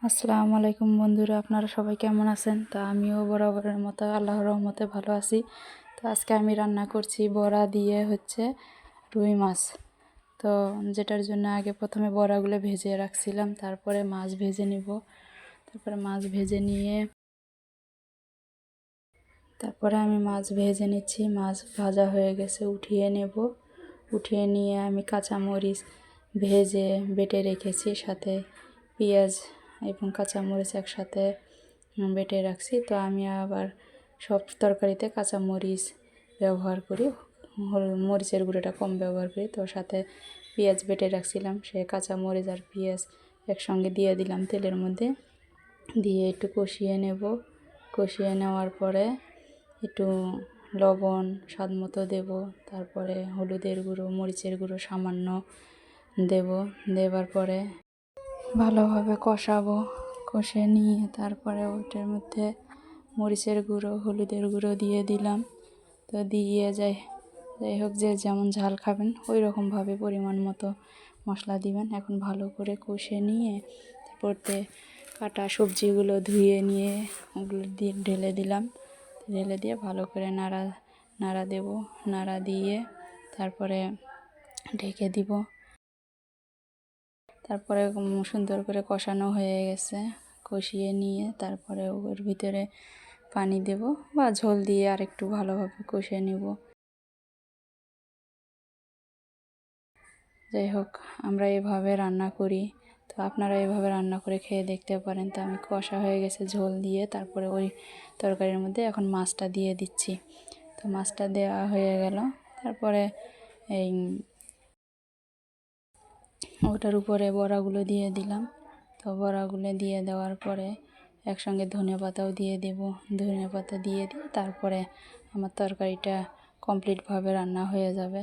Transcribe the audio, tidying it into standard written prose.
আসসালামু আলাইকুম বন্ধুরা, আপনারা সবাই কেমন আছেন? তা আমিও বরাবরের মতো আল্লাহর রহমতে ভালো আছি। তো আজকে আমি রান্না করছি বড়া দিয়ে রুই মাছ। তো যেটার জন্য আগে প্রথমে বড়াগুলো ভেজে রাখছিলাম, তারপরে মাছ ভেজে নিব। তারপরে মাছ ভেজে নিয়ে আমি মাছ ভেজে নিচ্ছি। মাছ ভাজা হয়ে গেছে, উঠিয়ে নেব। উঠিয়ে নিয়ে আমি কাঁচামরিচ ভেজে বেটে রেখেছি, সাথে পেঁয়াজ এবং কাঁচামরিচ একসাথে বেটে রাখছি। তো আমি আবার সব তরকারিতে কাঁচামরিচ ব্যবহার করি, মরিচের গুঁড়োটা কম ব্যবহার করি। তো সাথে পেঁয়াজ বেটে রাখছিলাম, সে কাঁচামরিচ আর পেঁয়াজ একসঙ্গে দিয়ে দিলাম তেলের মধ্যে, দিয়ে একটু কষিয়ে নেব। কষিয়ে নেওয়ার পরে একটু লবণ স্বাদ মতো দেবো, তারপরে হলুদের গুঁড়ো, মরিচের গুঁড়ো সামান্য দেব। দেবার পরে ভালোভাবে কষাবো। কষে নিয়ে তারপরে ওটার মধ্যে মরিচের গুঁড়ো, হলুদের গুঁড়ো দিয়ে দিলাম। তো দিয়ে যাই হোক, যে যেমন ঝাল খাবেন ওই রকমভাবে পরিমাণ মতো মশলা দিবেন। এখন ভালো করে কষে নিয়ে তারপরতে কাটা সবজিগুলো ধুয়ে নিয়ে ওগুলো দিয়ে ঢেলে দিলাম। ঢেলে দিয়ে ভালো করে নাড়া দেব। নাড়া দিয়ে তারপরে ঢেকে দিব। তারপরে সুন্দর করে কষানো হয়ে গেছে। কষিয়ে নিয়ে তারপরে ওর ভিতরে পানি দেব বা ঝোল দিয়ে আরেকটু ভালোভাবে কষিয়ে নেব। যাই হোক, আমরা এভাবে রান্না করি। তো আপনারা এভাবে রান্না করে খেয়ে দেখতে পারেন। তো আমি কষা হয়ে গেছে ঝোল দিয়ে, তারপরে ওই তরকারির মধ্যে এখন মাছটা দিয়ে দিচ্ছি। তো মাছটা দেওয়া হয়ে গেল। তারপরে এই ওটার উপরে বড়াগুলো দিয়ে দিলাম। তো বড়াগুলো দিয়ে দেওয়ার পরে একসঙ্গে ধনেপাতাও দিয়ে দেব। ধনেপাতা দিয়ে দিয়ে তারপরে আমার তরকারিটা কমপ্লিটভাবে রান্না হয়ে যাবে।